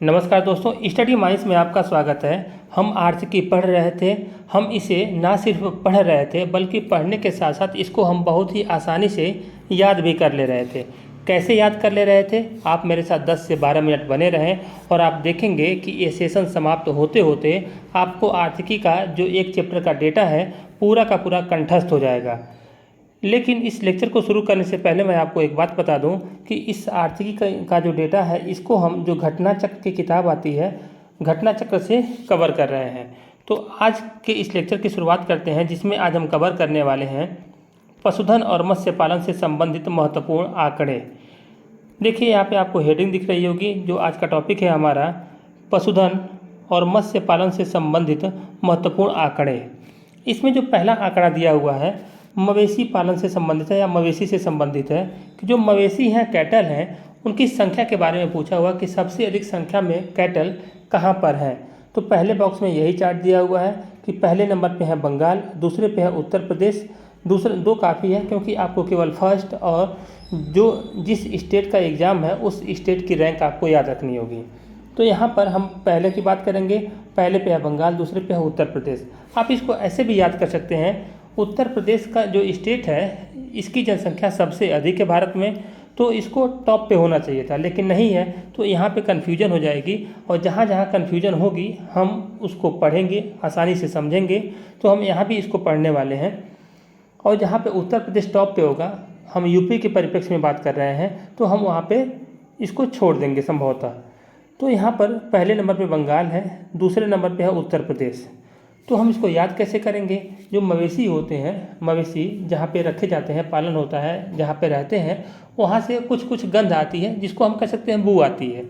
नमस्कार दोस्तों, study minds में आपका स्वागत है। हम आर्थिकी पढ़ रहे थे। हम इसे ना सिर्फ पढ़ रहे थे बल्कि पढ़ने के साथ साथ इसको हम बहुत ही आसानी से याद भी कर ले रहे थे। कैसे याद कर ले रहे थे? आप मेरे साथ 10 से 12 मिनट बने रहें और आप देखेंगे कि ये सेशन समाप्त होते होते आपको आर्थिकी का जो एक चैप्टर का डेटा है पूरा का पूरा कंठस्थ हो जाएगा। लेकिन इस लेक्चर को शुरू करने से पहले मैं आपको एक बात बता दूं कि इस आर्थिकी का जो डेटा है इसको हम जो घटना चक्र की किताब आती है घटना चक्र से कवर कर रहे हैं। तो आज के इस लेक्चर की शुरुआत करते हैं, जिसमें आज हम कवर करने वाले हैं पशुधन और मत्स्य पालन से संबंधित महत्वपूर्ण आंकड़े। देखिए यहाँ पे आपको हेडिंग दिख रही होगी। जो आज का टॉपिक है हमारा पशुधन और मत्स्य पालन से संबंधित महत्वपूर्ण आंकड़े। इसमें जो पहला आंकड़ा दिया हुआ है मवेशी पालन से संबंधित है या मवेशी से संबंधित है कि जो मवेशी हैं, कैटल हैं, उनकी संख्या के बारे में पूछा हुआ कि सबसे अधिक संख्या में कैटल कहाँ पर हैं। तो पहले बॉक्स में यही चार्ट दिया हुआ है कि पहले नंबर पे है बंगाल, दूसरे पे है उत्तर प्रदेश। दूसरे दो काफ़ी है क्योंकि आपको केवल फर्स्ट और जो जिस स्टेट का एग्ज़ाम है उस स्टेट की रैंक आपको याद रखनी होगी। तो यहाँ पर हम पहले की बात करेंगे। पहले पे है बंगाल, दूसरे पे है उत्तर प्रदेश। आप इसको ऐसे भी याद कर सकते हैं, उत्तर प्रदेश का जो स्टेट है इसकी जनसंख्या सबसे अधिक है भारत में, तो इसको टॉप पे होना चाहिए था, लेकिन नहीं है। तो यहाँ पे कन्फ्यूजन हो जाएगी और जहाँ जहाँ कन्फ्यूजन होगी हम उसको पढ़ेंगे, आसानी से समझेंगे। तो हम यहाँ भी इसको पढ़ने वाले हैं। और जहाँ पे उत्तर प्रदेश टॉप पे होगा, हम यूपी के परिप्रेक्ष्य में बात कर रहे हैं, तो हम वहाँ पे इसको छोड़ देंगे संभवतः। तो यहाँ पर पहले नंबर पे बंगाल है, दूसरे नंबर पे है उत्तर प्रदेश। तो हम इसको याद कैसे करेंगे? जो मवेशी होते हैं, मवेशी जहाँ पे रखे जाते हैं, पालन होता है, जहाँ पे रहते हैं, वहाँ से कुछ कुछ गंध आती है जिसको हम कह सकते हैं बू आती है।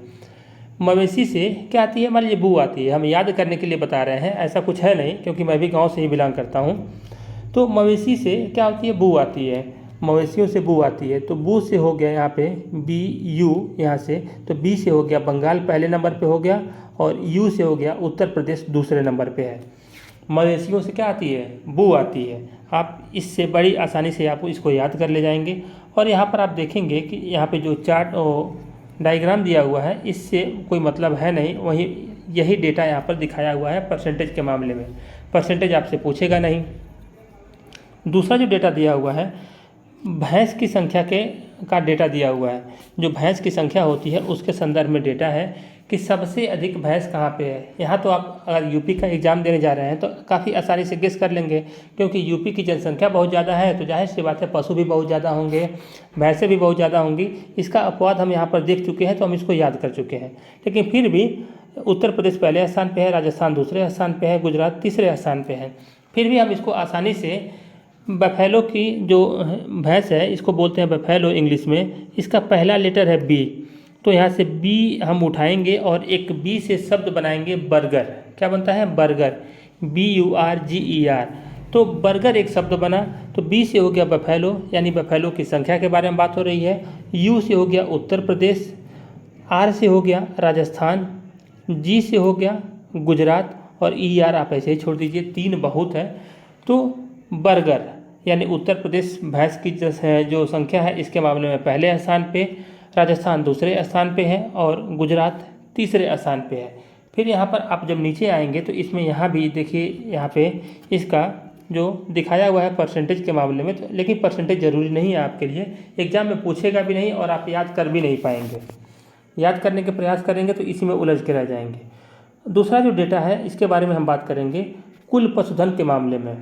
मवेशी से क्या आती है? मान लीजिए बू आती है। हम याद करने के लिए बता रहे हैं, ऐसा कुछ है नहीं क्योंकि मैं भी गाँव से ही बिलोंग करता हूँ। तो मवेशी से क्या होती है? बू आती है। मवेशियों से बू आती है। तो बू से हो गया यहाँ पे बी यू, यहाँ से तो बी से हो गया बंगाल पहले नंबर पे हो गया, और यू से हो गया उत्तर प्रदेश दूसरे नंबर पे है। मवेशियों से क्या आती है? बू आती है। आप इससे बड़ी आसानी से आप इसको याद कर ले जाएंगे। और यहाँ पर आप देखेंगे कि यहाँ पे जो चार्ट डायग्राम दिया हुआ है इससे कोई मतलब है नहीं, वही यही डेटा यहाँ पर दिखाया हुआ है परसेंटेज के मामले में। परसेंटेज आपसे पूछेगा नहीं। दूसरा जो डेटा दिया हुआ है भैंस की संख्या का डेटा दिया हुआ है। जो भैंस की संख्या होती है उसके संदर्भ में डेटा है कि सबसे अधिक भैंस कहाँ पे है। यहाँ तो आप अगर यूपी का एग्ज़ाम देने जा रहे हैं तो काफ़ी आसानी से गेस कर लेंगे, क्योंकि यूपी की जनसंख्या बहुत ज़्यादा है, तो जाहिर सी बात है पशु भी बहुत ज़्यादा होंगे, भैंसें भी बहुत ज़्यादा होंगी। इसका अपवाद हम यहाँ पर देख चुके हैं, तो हम इसको याद कर चुके हैं। लेकिन फिर भी उत्तर प्रदेश पहले स्थान पर है, राजस्थान दूसरे स्थान पर है, गुजरात तीसरे स्थान पर है। फिर भी हम इसको आसानी से बफेलो की जो भैंस है इसको बोलते हैं बफेलो इंग्लिश में। इसका पहला लेटर है बी, तो यहाँ से बी हम उठाएंगे और एक बी से शब्द बनाएंगे बर्गर। क्या बनता है? Burger, BURGER। तो बर्गर एक शब्द बना। तो बी से हो गया बफेलो, यानी बफेलो की संख्या के बारे में बात हो रही है। यू से हो गया उत्तर प्रदेश, आर से हो गया राजस्थान, जी से हो गया गुजरात, और ER आप ऐसे ही छोड़ दीजिए, 3 बहुत है। तो बर्गर यानी उत्तर प्रदेश भैंस की जो संख्या है इसके मामले में पहले स्थान पे, राजस्थान दूसरे स्थान पे है और गुजरात तीसरे स्थान पे है। फिर यहाँ पर आप जब नीचे आएंगे तो इसमें यहाँ भी देखिए, यहाँ पे इसका जो दिखाया हुआ है परसेंटेज के मामले में, तो लेकिन परसेंटेज ज़रूरी नहीं है आपके लिए, एग्जाम में पूछेगा भी नहीं और आप याद कर भी नहीं पाएंगे। याद करने के प्रयास करेंगे तो इसी में उलझ के रह जाएंगे। दूसरा जो डेटा है इसके बारे में हम बात करेंगे कुल पशुधन के मामले में।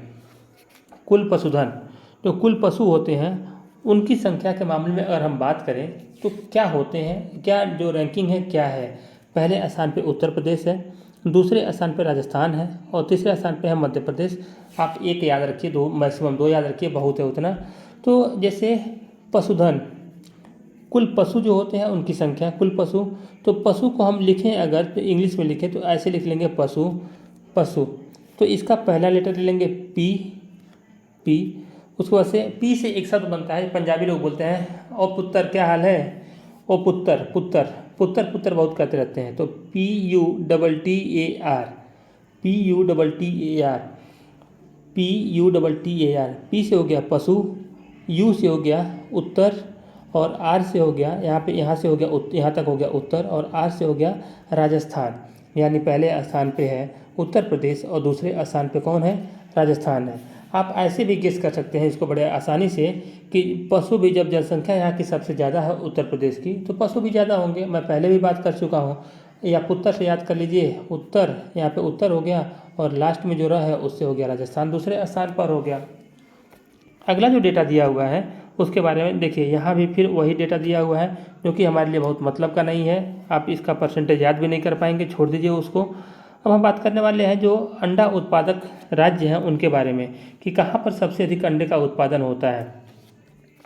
कुल पशुधन, जो कुल पशु होते हैं उनकी संख्या के मामले में अगर हम बात करें तो क्या होते हैं, क्या जो रैंकिंग है क्या है। पहले स्थान पे उत्तर प्रदेश है, दूसरे स्थान पे राजस्थान है और तीसरे स्थान पे है मध्य प्रदेश। आप एक याद रखिए, 2 मैक्सिमम 2 याद रखिए, बहुत है उतना। तो जैसे पशुधन, कुल पशु जो होते हैं उनकी संख्या, कुल पशु, तो पशु को हम लिखें अगर तो इंग्लिश में लिखें तो ऐसे लिख लेंगे पशु, पशु। तो इसका पहला लेटर ले लेंगे पी, उसके बाद से पी से एक शब्द बनता है, पंजाबी लोग बोलते हैं ओ पुत्र, क्या हाल है? ओ पुत्र, पुत्र पुत्र पुत्र बहुत कहते रहते हैं। तो PUTTAR, PUTTAR, पी से हो गया पशु, यू से हो गया उत्तर और आर से हो गया यहाँ से हो गया यहाँ तक हो गया उत्तर, और आर से हो गया राजस्थान। यानी पहले स्थान पे है उत्तर प्रदेश और दूसरे स्थान पे कौन है, राजस्थान है। आप ऐसे भी गेस कर सकते हैं इसको बड़े आसानी से कि पशु भी, जब जनसंख्या यहाँ की सबसे ज़्यादा है उत्तर प्रदेश की, तो पशु भी ज़्यादा होंगे। मैं पहले भी बात कर चुका हूँ, या उत्तर से याद कर लीजिए, उत्तर यहाँ पे उत्तर हो गया और लास्ट में जो रहा है उससे हो गया राजस्थान, दूसरे स्थान पर हो गया। अगला जो डेटा दिया हुआ है उसके बारे में देखिए, यहाँ भी फिर वही डेटा दिया हुआ है जो कि हमारे लिए बहुत मतलब का नहीं है। आप इसका परसेंटेज याद भी नहीं कर पाएंगे, छोड़ दीजिए उसको। अब हम बात करने वाले हैं जो अंडा उत्पादक राज्य हैं उनके बारे में, कि कहाँ पर सबसे अधिक अंडे का उत्पादन होता है।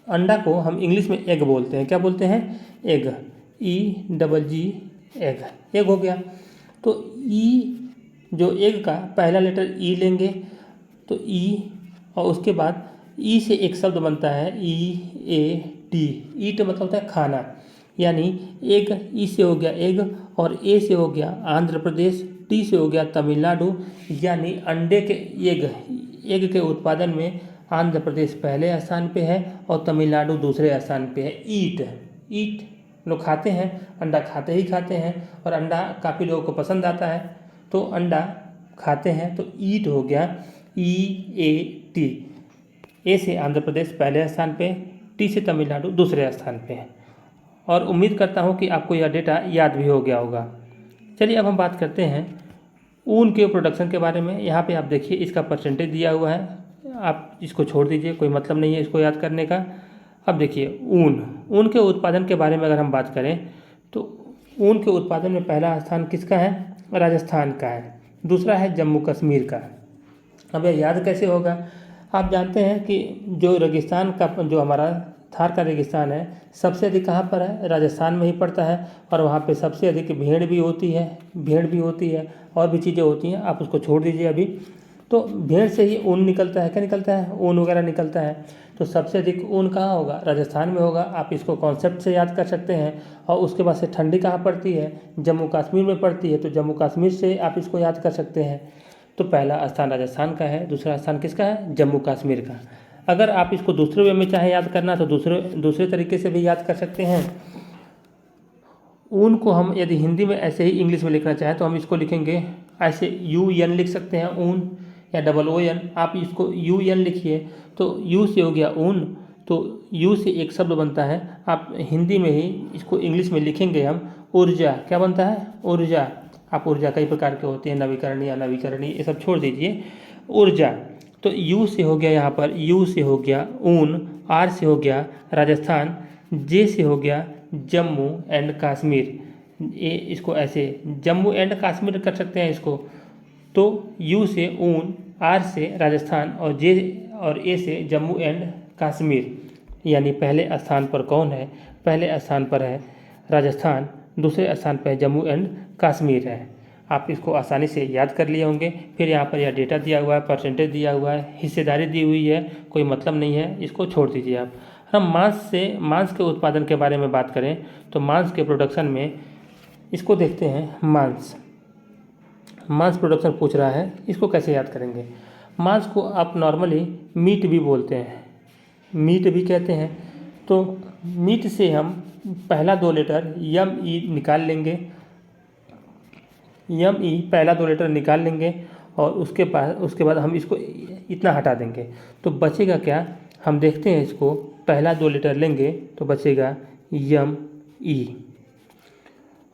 अंडा को हम इंग्लिश में एग बोलते हैं। क्या बोलते हैं, एग, EGG, एग, एग हो गया। तो ई, जो एग का पहला लेटर ई लेंगे तो ई, और उसके बाद ई से एक शब्द बनता है EAT, ईट मतलब होता है खाना। यानी एग, ई से हो गया एग, और ए से हो गया आंध्र प्रदेश, टी से हो गया तमिलनाडु। यानी अंडे के एग के उत्पादन में आंध्र प्रदेश पहले स्थान पे है और तमिलनाडु दूसरे स्थान पे है। ईट लोग खाते हैं, अंडा खाते ही खाते हैं, और अंडा काफ़ी लोगों को पसंद आता है, तो अंडा खाते हैं। तो ईट हो गया EAT। ए से आंध्र प्रदेश पहले स्थान पे, टी से तमिलनाडु दूसरे स्थान पे है। और उम्मीद करता हूँ कि आपको यह डेटा याद भी हो गया होगा। चलिए अब हम बात करते हैं ऊन के प्रोडक्शन के बारे में। यहाँ पे आप देखिए इसका परसेंटेज दिया हुआ है, आप इसको छोड़ दीजिए, कोई मतलब नहीं है इसको याद करने का। अब देखिए ऊन के उत्पादन के बारे में अगर हम बात करें तो ऊन के उत्पादन में पहला स्थान किसका है, राजस्थान का है, दूसरा है जम्मू कश्मीर का। अब यह याद कैसे होगा, आप जानते हैं कि जो रेगिस्तान का, जो हमारा थार का रेगिस्तान है, सबसे अधिक कहाँ पर है, राजस्थान में ही पड़ता है, और वहाँ पे सबसे अधिक भेड़ भी होती है और भी चीज़ें होती हैं, आप उसको छोड़ दीजिए अभी। तो भेड़ से ही ऊन निकलता है, क्या निकलता है, ऊन वगैरह निकलता है। तो सबसे अधिक ऊन कहाँ होगा, राजस्थान में होगा। आप इसको कॉन्सेप्ट से याद कर सकते हैं। और उसके बाद से ठंडी कहाँ पड़ती है, जम्मू कश्मीर में पड़ती है, तो जम्मू कश्मीर से आप इसको याद कर सकते हैं। तो पहला स्थान राजस्थान का है, दूसरा स्थान किसका है, जम्मू कश्मीर का। अगर आप इसको दूसरे वे में चाहे याद करना तो दूसरे तरीके से भी याद कर सकते हैं। ऊन को हम यदि हिंदी में ऐसे ही इंग्लिश में लिखना चाहें तो हम इसको लिखेंगे ऐसे, UN लिख सकते हैं ऊन, या OON। आप इसको UN लिखिए तो U से हो गया ऊन, तो U से एक शब्द बनता है। आप हिंदी में ही इसको इंग्लिश में लिखेंगे हम ऊर्जा, क्या बनता है, ऊर्जा। आप ऊर्जा कई प्रकार के होते हैं, नवीकरणीय, अनवीकरणीय, ये सब छोड़ दीजिए, ऊर्जा। तो U से हो गया, यहाँ पर U से हो गया ऊन, R से हो गया राजस्थान, J से हो गया जम्मू एंड कश्मीर। ये इसको ऐसे जम्मू एंड कश्मीर कर सकते हैं इसको। तो U से ऊन, R से राजस्थान, और J और A से जम्मू एंड कश्मीर। यानी पहले स्थान पर कौन है, पहले स्थान पर है राजस्थान, दूसरे स्थान पर जम्मू एंड कश्मीर है। आप इसको आसानी से याद कर लिए होंगे। फिर यहाँ पर यह डेटा दिया हुआ है, परसेंटेज दिया हुआ है, हिस्सेदारी दी हुई है, कोई मतलब नहीं है, इसको छोड़ दीजिए आप। हम मांस के उत्पादन के बारे में बात करें तो मांस के प्रोडक्शन में इसको देखते हैं। मांस प्रोडक्शन पूछ रहा है, इसको कैसे याद करेंगे। मांस को आप नॉर्मली मीट भी बोलते हैं, मीट भी कहते हैं। तो मीट से हम पहला 2 लेटर ME निकाल लेंगे, ME पहला 2 लेटर निकाल लेंगे, और उसके बाद हम इसको इतना हटा देंगे, तो बचेगा क्या, हम देखते हैं इसको। पहला 2 लेटर लेंगे तो बचेगा ME,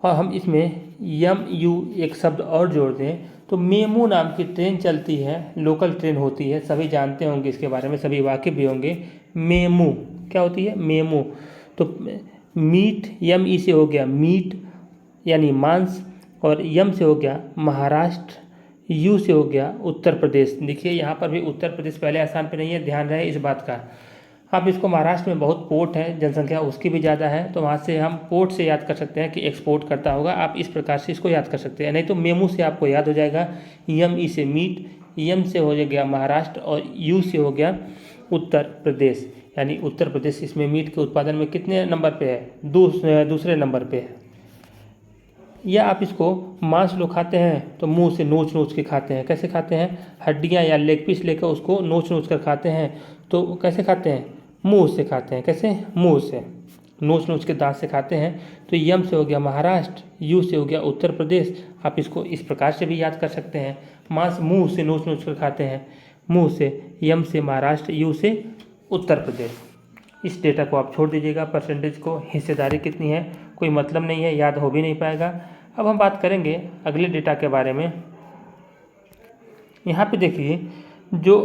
और हम इसमें MU एक शब्द और जोड़ दें तो मेमू नाम की ट्रेन चलती है, लोकल ट्रेन होती है, सभी जानते होंगे इसके बारे में, सभी वाकिफ भी होंगे। मेमू क्या होती है, मेमू। तो मीट, ME से हो गया मीट यानी मांस, और M से हो गया महाराष्ट्र, U से हो गया उत्तर प्रदेश। देखिए यहाँ पर भी उत्तर प्रदेश पहले स्थान पे नहीं है, ध्यान रहे इस बात का। आप इसको, महाराष्ट्र में बहुत पोर्ट है, जनसंख्या उसकी भी ज़्यादा है, तो वहाँ से हम पोर्ट से याद कर सकते हैं कि एक्सपोर्ट करता होगा। आप इस प्रकार से इसको याद कर सकते हैं, नहीं तो मेमू से आपको याद हो जाएगा। ME से मीट, M से हो गया महाराष्ट्र, और U से हो गया उत्तर प्रदेश। यानी उत्तर प्रदेश इसमें मीट के उत्पादन में कितने नंबर पे है, दूसरे नंबर पे है। या आप इसको, मांस लोग खाते हैं तो मुंह से नोच के खाते हैं। कैसे खाते हैं, हड्डियां या लेग पीस लेकर उसको नोच कर खाते हैं। तो कैसे खाते हैं, मुंह से खाते हैं। कैसे, मुंह से। नोच नोच के दांत से खाते हैं। तो यम से हो गया महाराष्ट्र, यू से हो गया उत्तर प्रदेश। आप इसको इस प्रकार से भी याद कर सकते हैं। मांस मुंह से नोच नोच कर खाते हैं, मुंह से, यम से महाराष्ट्र, यू से उत्तर प्रदेश। इस डेटा को आप छोड़ दीजिएगा, परसेंटेज को, हिस्सेदारी कितनी है कोई मतलब नहीं है, याद हो भी नहीं पाएगा। अब हम बात करेंगे अगले डेटा के बारे में। यहाँ पे देखिए जो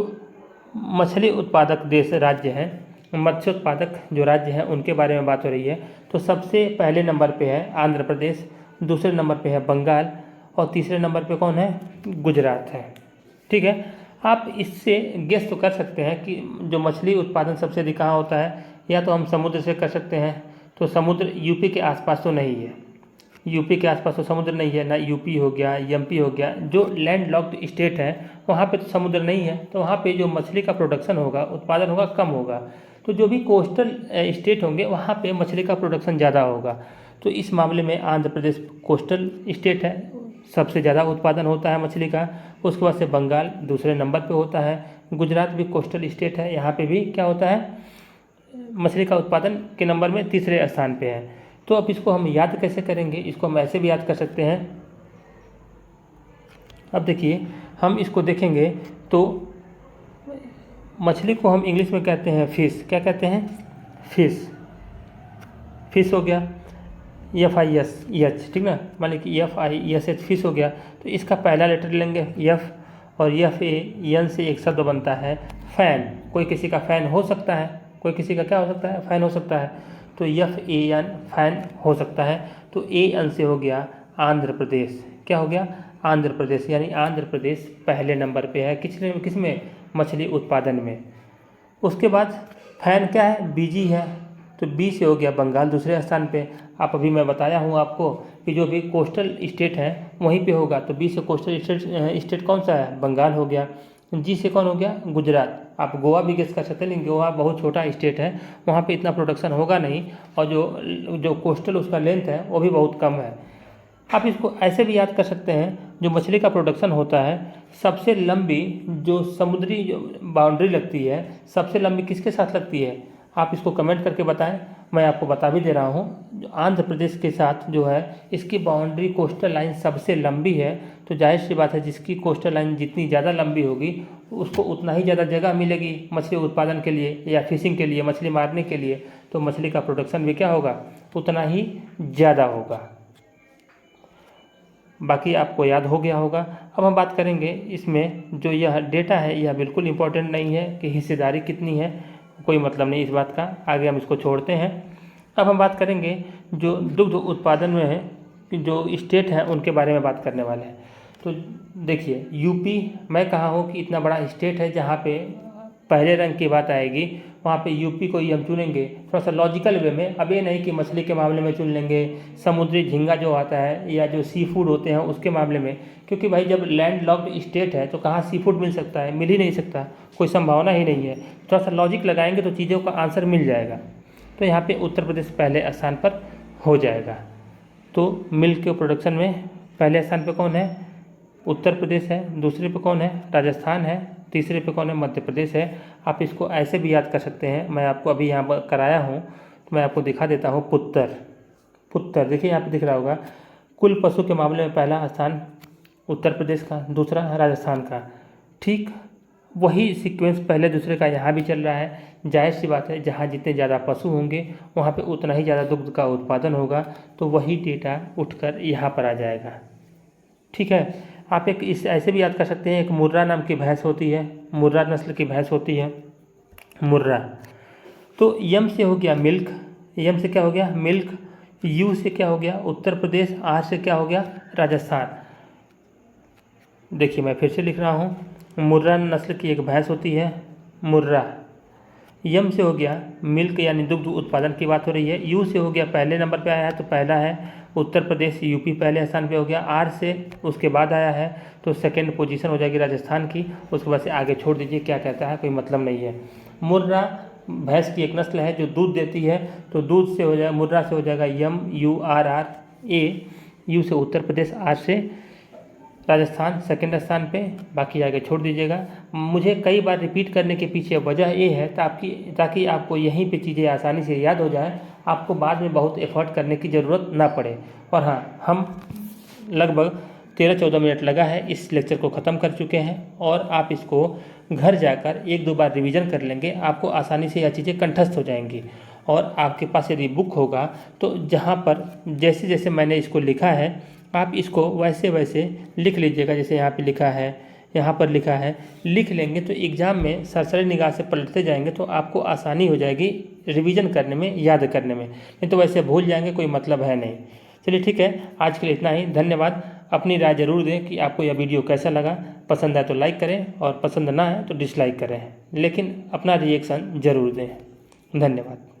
मछली उत्पादक देश राज्य हैं, मत्स्य उत्पादक जो राज्य हैं उनके बारे में बात हो रही है। तो सबसे पहले नंबर पे है आंध्र प्रदेश, दूसरे नंबर पे है बंगाल और तीसरे नंबर पे कौन है, गुजरात है। ठीक है, आप इससे गेस तो कर सकते हैं कि जो मछली उत्पादन सबसे अधिक कहाँ होता है। या तो हम समुद्र से कर सकते हैं, तो समुद्र यूपी के आसपास तो नहीं है, यूपी के आसपास तो समुद्र नहीं है ना, यूपी हो गया, एमपी हो गया, जो लैंड लॉक्ड स्टेट है वहाँ पे तो समुद्र नहीं है, तो वहाँ पे जो मछली का प्रोडक्शन होगा, उत्पादन होगा, कम होगा। तो जो भी कोस्टल स्टेट होंगे वहाँ पे मछली का प्रोडक्शन ज़्यादा होगा। तो इस मामले में आंध्र प्रदेश कोस्टल स्टेट है, सबसे ज़्यादा उत्पादन होता है मछली का। उसके बाद से बंगाल दूसरे नंबर पे होता है, गुजरात भी कोस्टल स्टेट है, यहाँ पे भी क्या होता है, मछली का उत्पादन के नंबर में तीसरे स्थान पे है। तो अब इसको हम याद कैसे करेंगे, इसको हम ऐसे भी याद कर सकते हैं। अब देखिए हम इसको देखेंगे तो मछली को हम इंग्लिश में कहते हैं फिश, क्या कहते हैं, फिश। फिश हो गया FISH, ठीक ना, मान लीजिए कि FISH फिश हो गया। तो इसका पहला लेटर लेंगे F, और FAN से एक शब्द बनता है फैन। कोई किसी का फैन हो सकता है, कोई किसी का क्या हो सकता है, फैन हो सकता है। तो FAN फैन हो सकता है। तो AN से हो गया आंध्र प्रदेश, क्या हो गया, आंध्र प्रदेश, यानी आंध्र प्रदेश पहले नंबर पे है किस में, मछली उत्पादन में। उसके बाद फैन क्या है, BG है, तो B से हो गया बंगाल दूसरे स्थान पे। आप अभी मैं बताया हूँ आपको कि जो भी कोस्टल स्टेट है वहीं पे होगा, तो B से कोस्टल स्टेट कौन सा है, बंगाल हो गया। G से कौन हो गया, गुजरात। आप गोवा भी गेस कर सकते हैं, लेकिन गोवा बहुत छोटा स्टेट है, वहाँ पे इतना प्रोडक्शन होगा नहीं, और जो कोस्टल उसका लेंथ है वो भी बहुत कम है। आप इसको ऐसे भी याद कर सकते हैं, जो मछली का प्रोडक्शन होता है, सबसे लंबी जो समुद्री जो बाउंड्री लगती है, सबसे लंबी किसके साथ लगती है, आप इसको कमेंट करके बताएं। मैं आपको बता भी दे रहा हूँ, जो आंध्र प्रदेश के साथ जो है इसकी बाउंड्री कोस्टल लाइन सबसे लंबी है। तो जाहिर सी बात है, जिसकी कोस्टल लाइन जितनी ज़्यादा लंबी होगी उसको उतना ही ज़्यादा जगह मिलेगी मछली उत्पादन के लिए या फिशिंग के लिए, मछली मारने के लिए। तो मछली का प्रोडक्शन भी क्या होगा, उतना ही ज़्यादा होगा। बाकी आपको याद हो गया होगा। अब हम बात करेंगे इसमें जो यह डेटा है, यह बिल्कुल इम्पोर्टेंट नहीं है कि हिस्सेदारी कितनी है, कोई मतलब नहीं इस बात का, आगे हम इसको छोड़ते हैं। अब हम बात करेंगे जो दुग्ध उत्पादन में है जो स्टेट है उनके बारे में बात करने वाले हैं। तो देखिए यूपी, मैं कहा हूँ कि इतना बड़ा स्टेट है जहाँ पे पहले रंग की बात आएगी, वहाँ पे यूपी को ही हम चुनेंगे थोड़ा सा लॉजिकल वे में। अब ये नहीं कि मछली के मामले में चुन लेंगे, समुद्री झींगा जो आता है या जो सी फूड होते हैं उसके मामले में, क्योंकि भाई जब लैंड लॉक्ड स्टेट है तो कहाँ सी फूड मिल सकता है, मिल ही नहीं सकता, कोई संभावना ही नहीं है। थोड़ा सा लॉजिक लगाएंगे तो चीज़ों का आंसर मिल जाएगा। तो यहाँ पे उत्तर प्रदेश पहले स्थान पर हो जाएगा। तो मिल्क के प्रोडक्शन में पहले स्थान पर कौन है, उत्तर प्रदेश है, दूसरे पे कौन है, राजस्थान है, तीसरे पे कौन है, मध्य प्रदेश है। आप इसको ऐसे भी याद कर सकते हैं, मैं आपको अभी यहाँ पर कराया हूँ तो मैं आपको दिखा देता हूँ। पुत्तर देखिए यहाँ पे दिख रहा होगा। कुल पशु के मामले में पहला स्थान उत्तर प्रदेश का, दूसरा राजस्थान का। ठीक वही सीक्वेंस पहले दूसरे का यहाँ भी चल रहा है। जाहिर सी बात है, जहाँ जितने ज़्यादा पशु होंगे वहाँ पे उतना ही ज़्यादा दुग्ध का उत्पादन होगा, तो वही डेटा उठकर यहाँ पर आ जाएगा। ठीक है, आप एक इस ऐसे भी याद कर सकते हैं, एक मुर्रा नाम की भैंस होती है, मुर्रा नस्ल की भैंस होती है, मुर्रा। तो यम से हो गया मिल्क, यम से क्या हो गया, मिल्क। यू से क्या हो गया, उत्तर प्रदेश। आर से क्या हो गया, राजस्थान। देखिए मैं फिर से लिख रहा हूँ, मुर्रा नस्ल की एक भैंस होती है, मुर्रा। यम से हो गया मिल्क यानी दुग्ध उत्पादन की बात हो रही है। यू से हो गया पहले नंबर पे आया है, तो पहला है उत्तर प्रदेश, यूपी पहले स्थान पे हो गया। आर से उसके बाद आया है तो सेकंड पोजीशन हो जाएगी राजस्थान की। उसके बाद से आगे छोड़ दीजिए, क्या कहता है कोई मतलब नहीं है। मुर्रा भैंस की एक नस्ल है जो दूध देती है, तो दूध से हो जाएगा, मुर्रा से हो जाएगा MURRA। यू से उत्तर प्रदेश, आर से राजस्थान सेकंड स्थान पे, बाकी आगे छोड़ दीजिएगा। मुझे कई बार रिपीट करने के पीछे वजह ये है ताकि आपको यहीं पे चीज़ें आसानी से याद हो जाए आपको बाद में बहुत एफर्ट करने की ज़रूरत ना पड़े। और हाँ, हम लगभग 13-14 मिनट लगा है इस लेक्चर को ख़त्म कर चुके हैं और आप इसको घर जाकर 1-2 बार रिवीजन कर लेंगे, आपको आसानी से यह चीज़ें कंठस्थ हो जाएंगी। और आपके पास यदि बुक होगा तो जहाँ पर जैसे जैसे मैंने इसको लिखा है आप इसको वैसे वैसे लिख लीजिएगा। जैसे यहाँ पे लिखा है, यहाँ पर लिखा है, लिख लेंगे तो एग्ज़ाम में सरसरी निगाह से पलटते जाएंगे तो आपको आसानी हो जाएगी रिवीजन करने में, याद करने में। नहीं तो वैसे भूल जाएंगे, कोई मतलब है नहीं। चलिए ठीक है, आज के लिए इतना ही। धन्यवाद। अपनी राय ज़रूर दें कि आपको यह वीडियो कैसा लगा। पसंद आए तो लाइक करें और पसंद ना आए तो डिसलाइक करें, लेकिन अपना रिएक्शन ज़रूर दें। धन्यवाद।